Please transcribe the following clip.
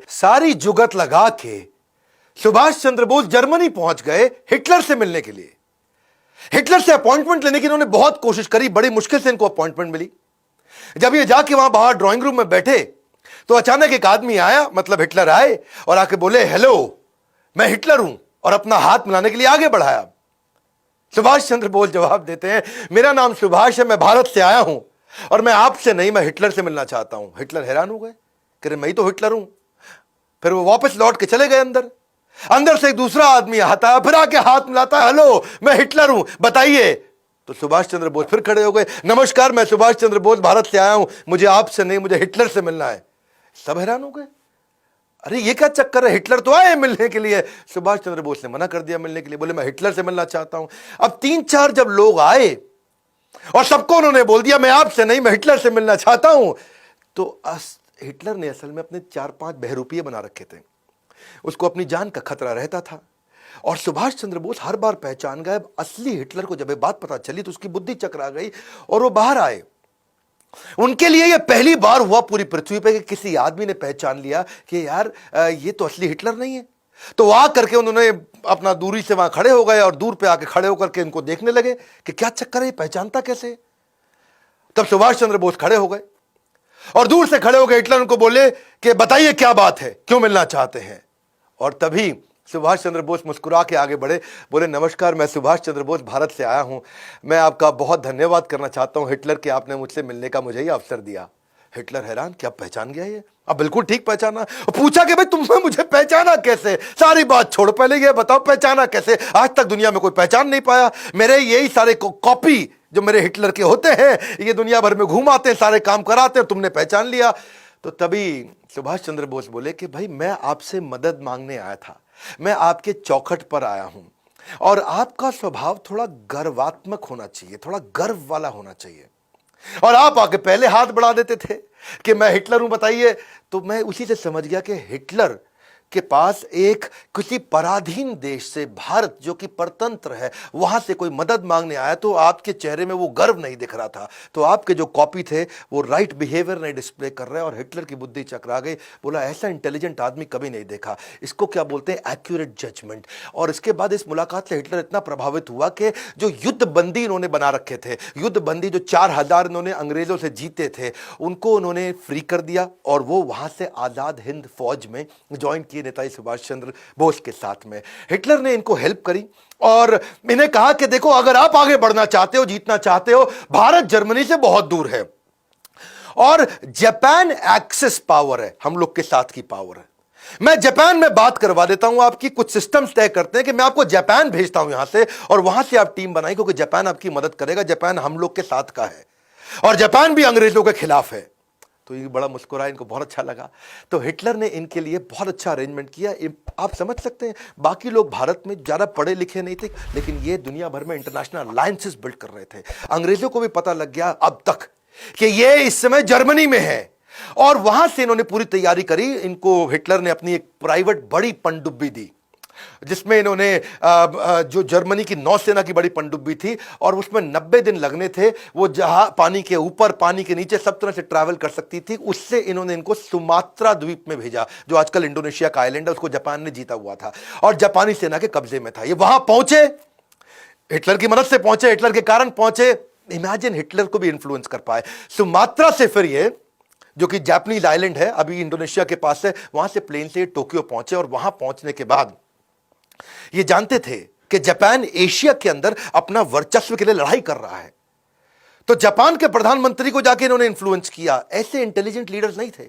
सारी जुगत लगा के सुभाष चंद्र बोस जर्मनी पहुंच गए हिटलर से मिलने के लिए। हिटलर से अपॉइंटमेंट लेने की इन्होंने बहुत कोशिश करी, बड़ी मुश्किल से इनको अपॉइंटमेंट मिली। जब ये जाके वहां बाहर ड्राइंग रूम में बैठे तो अचानक एक आदमी आया, मतलब हिटलर आए और आके बोले, हेलो मैं हिटलर हूं, और अपना हाथ मिलाने के लिए आगे बढ़ाया। सुभाष चंद्र बोस जवाब देते हैं, मेरा नाम सुभाष है, मैं भारत से आया हूं और मैं आपसे नहीं, मैं हिटलर से मिलना चाहता हूं। हिटलर हैरान हो गए, कह रहे मैं ही तो हिटलर हूं। फिर वो वापस लौट के चले गए अंदर। अंदर से एक दूसरा आदमी आता है, फिर आके हाथ मिलाता है, हेलो मैं हिटलर हूं, बताइए। तो सुभाष चंद्र बोस फिर खड़े हो गए, नमस्कार मैं सुभाष चंद्र बोस भारत से आया हूं, मुझे आपसे नहीं, मुझे हिटलर से मिलना है। सब हैरान हो गए, अरे ये क्या चक्कर है, हिटलर तो आए मिलने के लिए। सुभाष चंद्र बोस ने मना कर दिया मिलने के लिए, बोले मैं हिटलर से मिलना चाहता हूं। अब 3-4 जब लोग आए और सबको उन्होंने बोल दिया मैं आपसे नहीं, मैं हिटलर से मिलना चाहता हूं, तो हिटलर ने असल में अपने 4-5 बहरूपिये बना रखे थे, उसको अपनी जान का खतरा रहता था। और सुभाष चंद्र बोस हर बार पहचान गए। असली हिटलर को जब ये बात पता चली तो उसकी बुद्धि चकरा गई और वो बाहर आए। उनके लिए यह पहली बार हुआ पूरी पृथ्वी पे कि किसी आदमी ने पहचान लिया कि यार ये तो असली हिटलर नहीं है। तो वहां करके उन्होंने अपना दूरी से वहां खड़े हो गए और दूर पे आके खड़े होकर के इनको देखने लगे कि क्या चक्कर है, पहचानता कैसे। तब सुभाष चंद्र बोस खड़े हो गए और दूर से खड़े हो गए हिटलर उनको बोले कि बताइए क्या बात है, क्यों मिलना चाहते हैं। और तभी सुभाष चंद्र बोस मुस्कुरा के आगे बढ़े, बोले नमस्कार मैं सुभाष चंद्र बोस भारत से आया हूं, मैं आपका बहुत धन्यवाद करना चाहता हूं हिटलर कि आपने मुझसे मिलने का मुझे ये अवसर दिया। हिटलर हैरान, क्या पहचान गया ये? अब बिल्कुल ठीक पहचाना। पूछा कि भाई तुमने मुझे पहचाना कैसे? सारी बात छोड़, पहले ये बताओ पहचाना कैसे? आज तक दुनिया में कोई पहचान नहीं पाया। मेरे यही सारे कॉपी जो मेरे हिटलर के होते हैं ये दुनिया भर में घूमाते हैं, सारे काम कराते हैं, तुमने पहचान लिया। तो तभी सुभाष चंद्र बोस बोले कि भाई मैं आपसे मदद मांगने आया था, मैं आपके चौखट पर आया हूं और आपका स्वभाव थोड़ा गर्वात्मक होना चाहिए, थोड़ा गर्व वाला होना चाहिए। और आप आके पहले हाथ बढ़ा देते थे कि मैं हिटलर हूं, बताइए। तो मैं उसी से समझ गया कि हिटलर के पास एक किसी पराधीन देश से, भारत जो कि परतंत्र है, वहां से कोई मदद मांगने आया। तो आपके चेहरे में वो गर्व नहीं दिख रहा था, तो आपके जो कॉपी थे वो राइट बिहेवियर नहीं डिस्प्ले कर रहे। और हिटलर की बुद्धि चकरा गई, बोला ऐसा इंटेलिजेंट आदमी कभी नहीं देखा, इसको क्या बोलते हैं एक्यूरेट जजमेंट। और इसके बाद इस मुलाकात से हिटलर इतना प्रभावित हुआ कि जो युद्ध बंदी इन्होंने बना रखे थे, युद्ध बंदी जो 4000 इन्होंने अंग्रेजों से जीते थे, उनको उन्होंने फ्री कर दिया और वो वहां से आजाद हिंद फौज में ज्वाइन किए नेताजी सुभाष चंद्र बोस के साथ में। हिटलर ने इनको हेल्प करी और इन्हें कहा कि देखो अगर आप आगे बढ़ना चाहते हो, जीतना चाहते हो, भारत जर्मनी से बहुत दूर है और जापान एक्सेस पावर है, हम लोग के साथ की पावर है। मैं जापान में बात करवा देता हूं, आपकी कुछ सिस्टम्स तय करते हैं कि मैं आपको जापान भेजता हूं यहां से और वहां से आप टीम बनाई, क्योंकि जापान आपकी मदद करेगा, जापान हम लोग के साथ का है और जापान भी अंग्रेजों के खिलाफ है। तो ये बड़ा मुस्कुराया, इनको बहुत अच्छा लगा। तो हिटलर ने इनके लिए बहुत अच्छा अरेंजमेंट किया। आप समझ सकते हैं, बाकी लोग भारत में ज़्यादा पढ़े लिखे नहीं थे, लेकिन ये दुनिया भर में इंटरनेशनल अलायंसेस बिल्ड कर रहे थे। अंग्रेजों को भी पता लग गया अब तक कि ये इस समय जर्मनी में है और वहां से इन्होंने पूरी तैयारी करी। इनको हिटलर ने अपनी एक प्राइवेट बड़ी पनडुब्बी दी, जिसमें इन्होंने जो जर्मनी की नौसेना की बड़ी पनडुब्बी थी और उसमें 90 दिन लगने थे। वो जहां पानी के ऊपर, पानी के नीचे सब तरह से ट्रैवल कर सकती थी। उससे इन्होंने इनको सुमात्रा द्वीप में भेजा, जो आजकल इंडोनेशिया का आइलैंड है, उसको जापान ने जीता हुआ था और जापानी सेना के कब्जे में था। ये वहां पहुंचे, हिटलर की मदद से पहुंचे, हिटलर के कारण पहुंचे। इमेजिन हिटलर को भी इन्फ्लुएंस कर पाए। सुमात्रा से फिर ये, जो कि जापानीज आइलैंड है, अभी इंडोनेशिया के पास है, वहां से प्लेन से टोक्यो पहुंचे और वहां पहुंचने के बाद ये जानते थे कि जापान एशिया के अंदर अपना वर्चस्व के लिए लड़ाई कर रहा है। तो जापान के प्रधानमंत्री को जाके इन्होंने इन्फ्लुएंस किया। ऐसे इंटेलिजेंट लीडर्स नहीं थे।